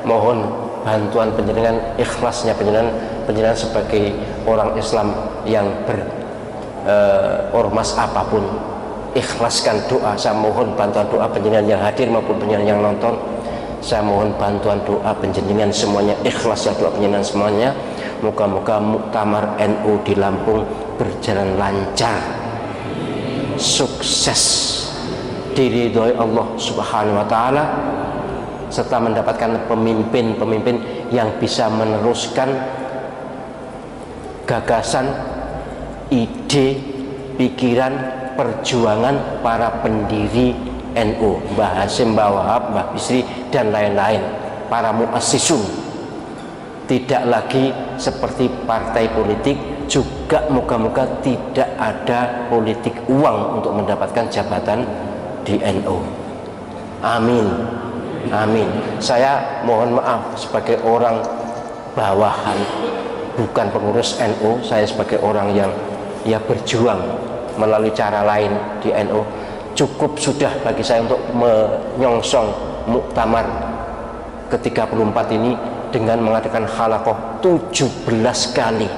mohon bantuan penjenengan, ikhlasnya penjenengan sebagai orang Islam yang ormas apapun, ikhlaskan doa. Saya mohon bantuan doa penjenengan yang hadir maupun penjenengan yang nonton. Saya mohon bantuan doa penjenengan semuanya, ikhlas ya doa penjenengan semuanya. Moga-moga muktamar NU di Lampung berjalan lancar, sukses, diridhoi Allah Subhanahu wa taala, serta mendapatkan pemimpin-pemimpin yang bisa meneruskan gagasan, ide, pikiran, perjuangan para pendiri NU, Mbah Hasyim, Mbah Wahab, Mbah Bisri dan lain-lain, para muassisun. Tidak lagi seperti partai politik, juga moga-moga tidak ada politik uang untuk mendapatkan jabatan di NU. Amin, amin. Saya mohon maaf sebagai orang bawahan, bukan pengurus NU. Saya sebagai orang yang berjuang melalui cara lain di NU. Cukup sudah bagi saya untuk menyongsong muktamar ke-34 ini dengan mengadakan halaqah 17 kali.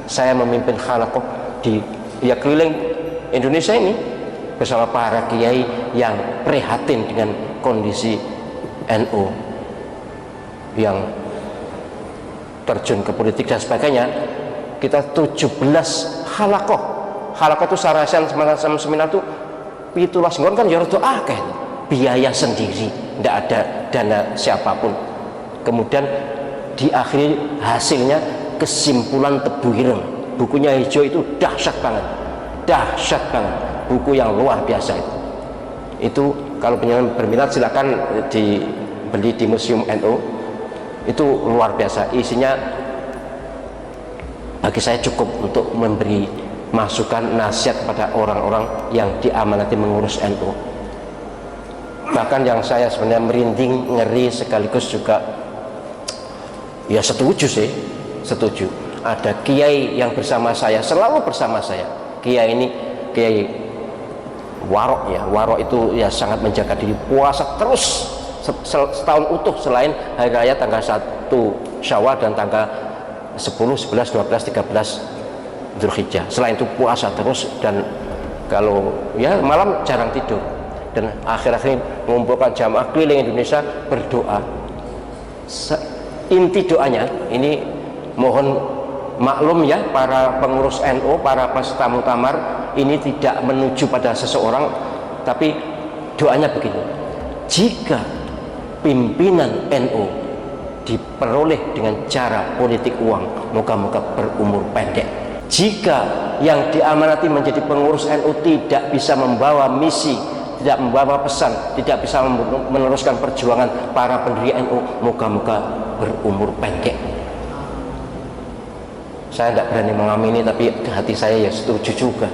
Saya memimpin halaqah di keliling Indonesia ini bersama para kiai yang prihatin dengan kondisi NU yang terjun ke politik dan sebagainya. Kita 17 halaqah. Halaqah itu sarasan seminar itu pitulas ngon kan ya rada akeh, biaya sendiri, tidak ada dana siapapun. Kemudian diakhiri hasilnya kesimpulan Tebu Ireng, bukunya hijau itu dahsyat banget, buku yang luar biasa itu kalau penjenengan berminat silakan dibeli di Museum NU. Itu luar biasa, isinya bagi saya cukup untuk memberi masukan, nasihat kepada orang-orang yang diamanati mengurus NU. Bahkan yang saya sebenarnya merinding, ngeri, sekaligus juga ya setuju. Ada kiai yang bersama saya, selalu bersama saya. Kiai ini kiai warok ya. Warok itu ya sangat menjaga diri, puasa terus setahun utuh selain hari raya tanggal 1 Syawal dan tanggal 10, 11, 12, 13 Dzulhijjah. Selain itu puasa terus, dan kalau ya malam jarang tidur, dan akhir-akhir mengumpulkan jamaah keliling Indonesia berdoa. Inti doanya ini mohon maklum ya para pengurus NU, para peserta muktamar, ini tidak menuju pada seseorang, tapi doanya begini: jika pimpinan NU diperoleh dengan cara politik uang, moga-moga berumur pendek. Jika yang diamanati menjadi pengurus NU tidak bisa membawa misi, tidak membawa pesan, tidak bisa meneruskan perjuangan para pendiri NU, moga-moga berumur pendek. Saya tidak berani mengamini, tapi hati saya ya setuju juga.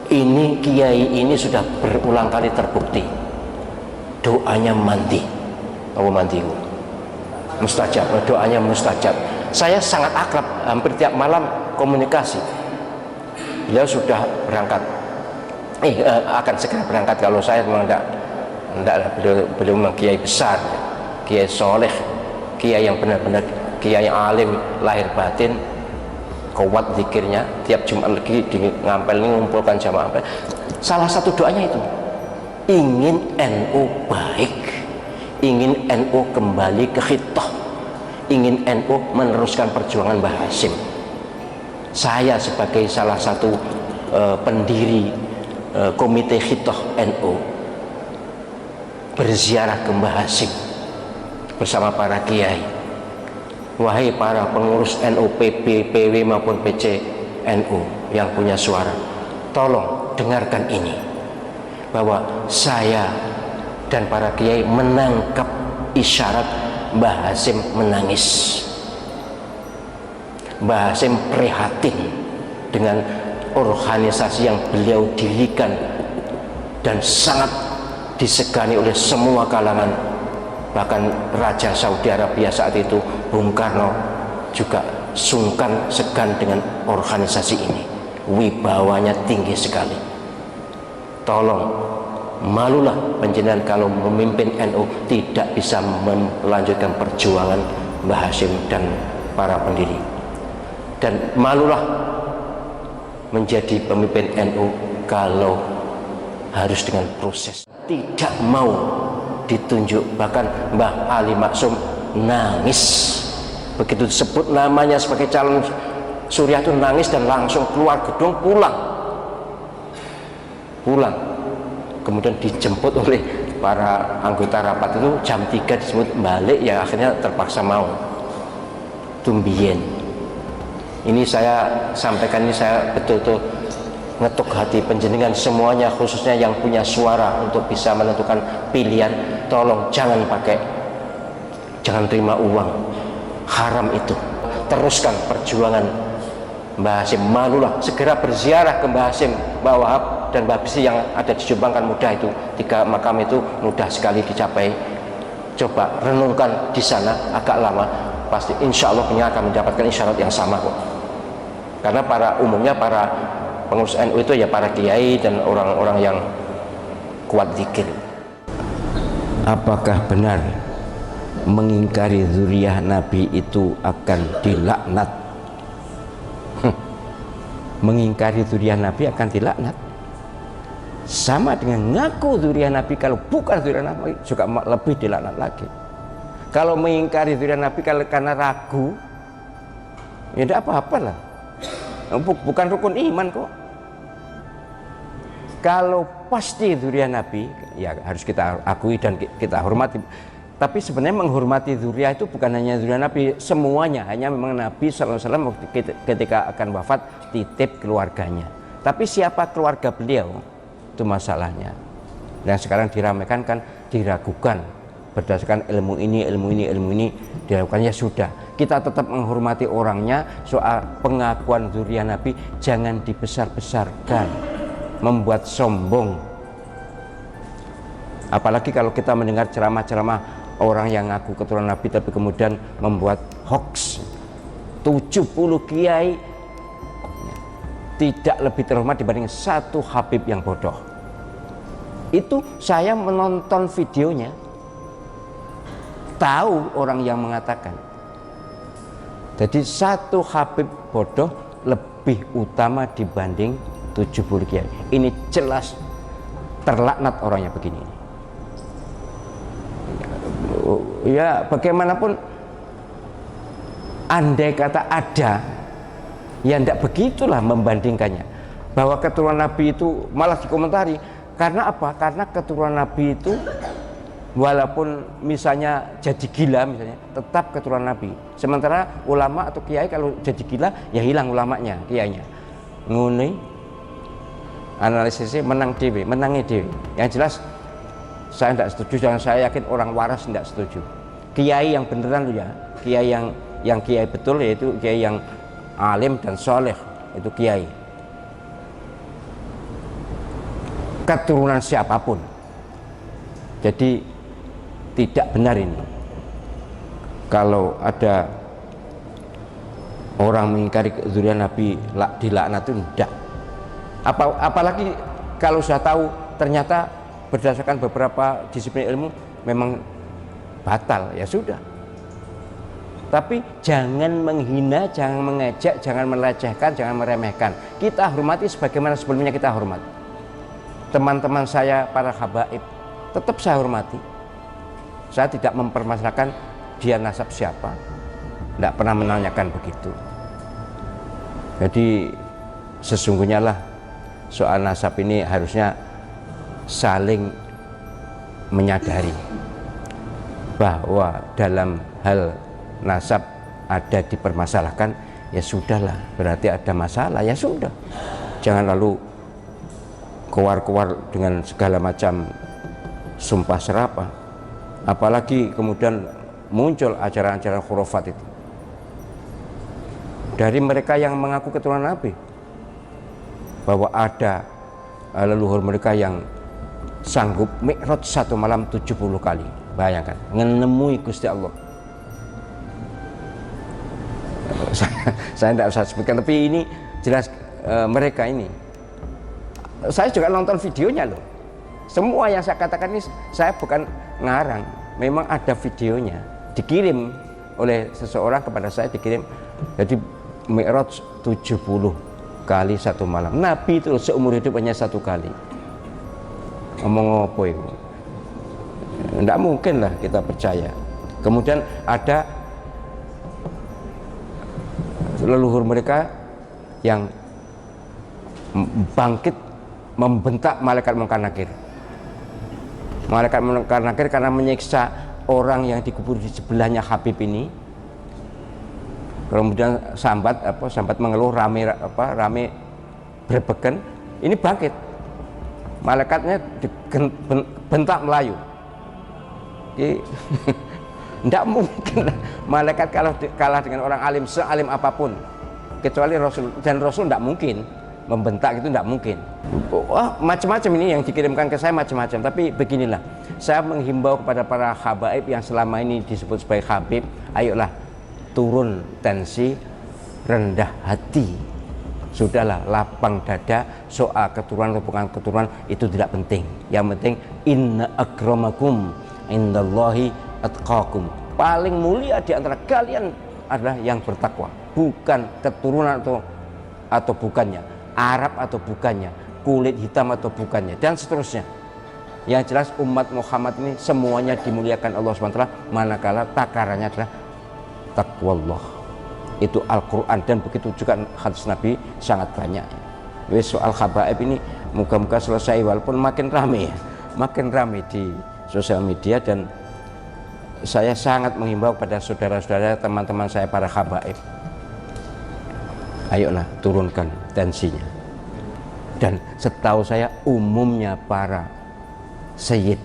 Ini kiai ini sudah berulang kali terbukti doanya mandi, mustajab, doanya mustajab. Saya sangat akrab, hampir tiap malam komunikasi. Beliau sudah berangkat, akan segera berangkat. Kalau saya memang tidak, beliau memang kiai besar, kiai soleh, kiai yang benar-benar kiai yang alim lahir batin, kuat zikirnya. Tiap Jumat lagi di ngampel ini mengumpulkan jamaah. Salah satu doanya itu ingin NU baik, ingin NU kembali ke khitah, ingin NU meneruskan perjuangan Mbah Hasyim. Saya sebagai salah satu pendiri komite khitah NU berziarah ke Mbah Hasyim bersama para kiai. Wahai para pengurus NU, PB, PW maupun PC NU yang punya suara, tolong dengarkan ini, bahwa saya dan para kiai menangkap isyarat Mbah Hasyim menangis. Mbah Hasyim prihatin dengan organisasi yang beliau dirikan dan sangat disegani oleh semua kalangan. Bahkan Raja Saudi Arabia saat itu, Bung Karno, juga sungkan segan dengan organisasi ini. Wibawanya tinggi sekali. Tolong malulah panjenengan kalau memimpin NU tidak bisa melanjutkan perjuangan Mbah Hasyim dan para pendiri. Dan malulah menjadi pemimpin NU kalau harus dengan proses, tidak mau ditunjuk. Bahkan Mbah Ali Maksum nangis begitu disebut namanya sebagai calon Surya, itu nangis dan langsung keluar gedung pulang. Kemudian dijemput oleh para anggota rapat itu jam 3 disebut balik, ya akhirnya terpaksa mau. Tumbien ini saya sampaikan, ini saya betul-betul ngetuk hati panjenengan semuanya, khususnya yang punya suara untuk bisa menentukan pilihan. Tolong jangan terima uang haram itu. Teruskan perjuangan Mbah Hasyim. Malulah, segera berziarah ke Mbah Hasyim, Mbah Wahab dan Mbah Bisri yang ada di Jombang, kan mudah itu, 3 makam itu mudah sekali dicapai. Coba renungkan di sana, agak lama, pasti insya Allah punya akan mendapatkan isyarat yang sama kok. Karena umumnya para pengurus NU itu ya para kiai dan orang-orang yang kuat zikir. Apakah benar mengingkari zuriyah Nabi itu akan dilaknat? Mengingkari zuriyah Nabi akan dilaknat. Sama dengan ngaku zuriyah Nabi, kalau bukan zuriyah Nabi juga lebih dilaknat lagi. Kalau mengingkari zuriyah Nabi karena ragu, ya tidak apa-apa lah. Bukan rukun iman kok. Kalau pasti zuriyah Nabi, ya harus kita akui dan kita hormati. Tapi sebenarnya menghormati zuriyah itu bukan hanya zuriyah Nabi semuanya, hanya memang Nabi SAW ketika akan wafat titip keluarganya. Tapi siapa keluarga beliau, itu masalahnya. Dan sekarang diramaikan, kan diragukan berdasarkan ilmu ini dilakukan. Ya sudah, kita tetap menghormati orangnya. Soal pengakuan zuriyah Nabi jangan dibesar-besarkan, membuat sombong. Apalagi kalau kita mendengar ceramah-ceramah orang yang ngaku keturunan Nabi tapi kemudian membuat hoax. 70 kiai tidak lebih terhormat dibanding satu Habib yang bodoh. Itu saya menonton videonya, tahu orang yang mengatakan. Jadi satu Habib bodoh lebih utama dibanding 70 kiai. Ini jelas terlaknat orangnya begini. Ya bagaimanapun, andai kata ada, ya tidak begitulah membandingkannya. Bahwa keturunan Nabi itu malah dikomentari. Karena apa? Karena keturunan Nabi itu walaupun misalnya jadi gila misalnya, tetap keturunan Nabi. Sementara ulama atau kiai kalau jadi gila, ya hilang ulamanya, kiainya. Nguni analisisnya menangi dewi. Yang jelas saya tidak setuju, dan saya yakin orang waras tidak setuju. Kiai yang beneran ya, kiai yang kiai betul, yaitu kiai yang alim dan soleh, itu kiai. Keturunan siapapun. Jadi tidak benar ini kalau ada orang mengingkari zuriyah Nabi dilaknat, itu tidak. Apalagi kalau sudah tahu ternyata berdasarkan beberapa disiplin ilmu memang batal, ya sudah. Tapi jangan menghina, jangan mengejek, jangan melecehkan, jangan meremehkan. Kita hormati sebagaimana sebelumnya kita hormat. Teman-teman saya para habaib tetap saya hormati. Saya tidak mempermasalahkan dia nasab siapa, tidak pernah menanyakan begitu. Jadi sesungguhnya lah soal nasab ini harusnya saling menyadari bahwa dalam hal nasab ada dipermasalahkan, ya sudahlah, berarti ada masalah, ya sudah. Jangan lalu keluar-keluar dengan segala macam sumpah serapah. Apalagi kemudian muncul ajaran-ajaran khurafat itu dari mereka yang mengaku keturunan Nabi, bahwa ada leluhur mereka yang sanggup mi'raj satu malam 70 kali. Bayangkan, menemui Gusti Allah. Saya tidak usah sebutkan, tapi ini jelas mereka ini. Saya juga nonton videonya loh. Semua yang saya katakan ini saya bukan ngarang, memang ada videonya, dikirim oleh seseorang kepada saya, dikirim. Jadi Mi'raj 70 kali satu malam. Nabi itu seumur hidup hanya satu kali. Ngomong apa itu? Tidak mungkin lah kita percaya. Kemudian ada leluhur mereka yang bangkit membentak malaikat Munkar Nakir. Malaikat Munkar Nakir karena menyiksa orang yang dikubur di sebelahnya Habib ini. Kemudian sambat mengeluh, rame berbeken. Ini bangkit. Malaikatnya bentak Melayu. Tidak mungkin malaikat kalah dengan orang alim, sealim apapun, kecuali Rasul, dan Rasul tidak mungkin membentak, itu tidak mungkin. Macam-macam ini yang dikirimkan ke saya, macam-macam. Tapi beginilah, saya menghimbau kepada para habaib yang selama ini disebut sebagai habib, ayolah turun tensi, rendah hati, sudahlah lapang dada. Soal keturunan atau bukan keturunan itu tidak penting. Yang penting inna akramakum indallahi atqakum. Paling mulia di antara kalian adalah yang bertakwa, bukan keturunan atau bukannya, Arab atau bukannya, kulit hitam atau bukannya, dan seterusnya. Yang jelas umat Muhammad ini semuanya dimuliakan Allah SWT, manakala takarannya adalah taqwallah. Itu Al-Quran, dan begitu juga hadis Nabi sangat banyak. Soal habaib ini moga-moga selesai, walaupun makin ramai di sosial media. Dan saya sangat menghimbau pada saudara-saudara, teman-teman saya para habaib, ayolah turunkan tensinya. Dan setahu saya umumnya para sayyid,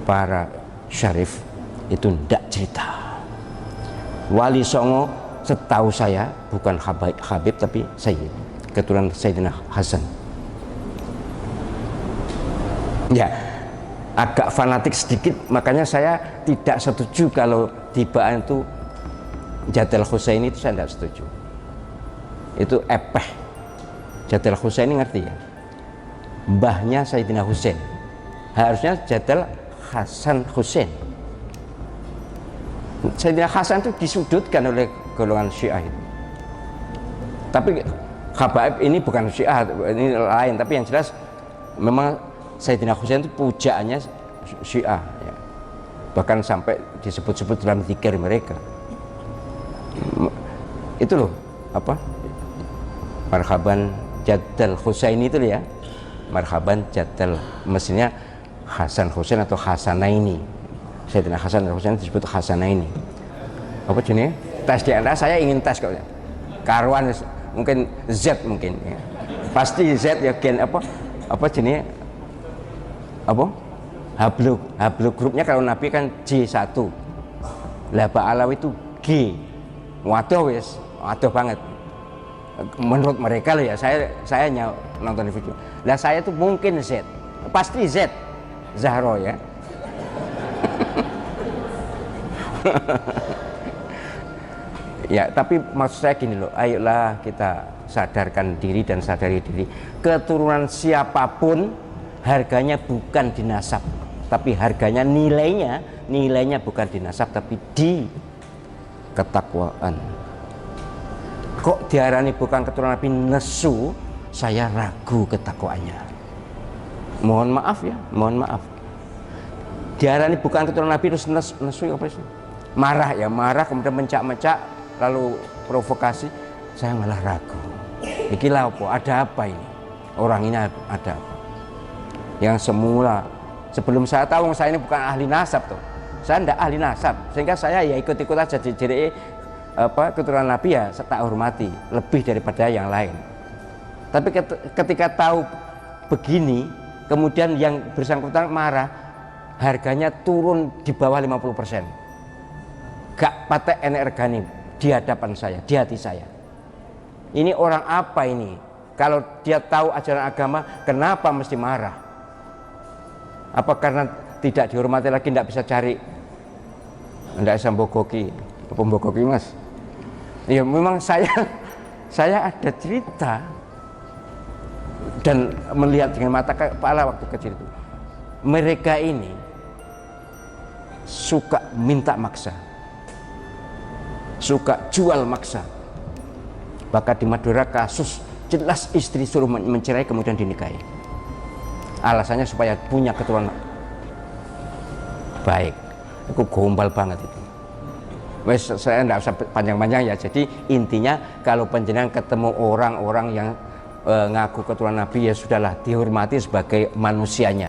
para syarif itu tidak cerita. Wali Songo setahu saya bukan habib tapi sayyid, keturunan Sayyidina Hasan. Ya, agak fanatik sedikit, makanya saya tidak setuju kalau tibaan itu Jadal Husaini, itu saya tidak setuju. Itu epeh. Jadal Husaini ngerti ya? Mbahnya Sayyidina Husain. Harusnya Jadal Hasan Husain. Sayyidina Hasan itu disudutkan oleh golongan Syiah itu. Tapi habaib ini bukan Syiah, ini lain. Tapi yang jelas memang Sayyidina Husain itu pujaannya Syiah ya. Bahkan sampai disebut-sebut dalam zikir mereka. Itu loh apa? Marhaban Jadal Husaini itu ya. Marhaban Jadal, mestinya Hasan Husain atau Hasanaini. Sayyidina Hasan dan Husain disebut Hasanaini. Apa jenis? Tes DNA saya ingin tes kok. Karuan mungkin Z mungkin ya. Pasti Z ya, gen apa jenis? Apa? Hablu grupnya kalau Nabi kan J1. Lah Pak Alawi itu G. Waduh wis, waduh banget. Menurut mereka loh ya, saya nonton di video. Lah saya tuh mungkin Z. Pasti Z. Zahro ya. Ya, tapi maksud saya gini loh, ayolah kita sadarkan diri dan sadari diri. Keturunan siapapun harganya bukan di nasab, tapi harganya nilainya bukan di nasab tapi di ketakwaan. Kok diarani bukan keturunan Nabi nesu, saya ragu ketakwaannya. Mohon maaf ya, mohon maaf. Diarani bukan keturunan Nabi terus nesu apa sih? Marah ya, marah kemudian mencak-mencak lalu provokasi, saya malah ragu. Iki lha apa? Ada apa ini? Orang ini ada apa? Yang semula sebelum saya tahu saya ini bukan ahli nasab tuh. Saya tidak ahli nasab, sehingga saya ya ikut-ikut aja jadi keturunan Nabi ya tak hormati lebih daripada yang lain. Tapi ketika tahu begini, kemudian yang bersangkutan marah, harganya turun di bawah 50%. Gak patek enek regani di hadapan saya, di hati saya. Ini orang apa ini? Kalau dia tahu ajaran agama, kenapa mesti marah? Apa karena tidak dihormati lagi, tidak bisa cari, tidak bisa mbogoki, apa mbogoki mas? Ya memang saya ada cerita dan melihat dengan mata kepala waktu kecil itu, mereka ini suka minta maksa, suka jual maksa. Bahkan di Madura kasus jelas istri suruh mencerai kemudian dinikahi, alasannya supaya punya keturunan baik. Itu gombal banget itu. Wes, saya tidak usah panjang-panjang ya. Jadi intinya kalau panjenengan ketemu orang-orang yang ngaku keturunan Nabi, ya sudahlah, dihormati sebagai manusianya.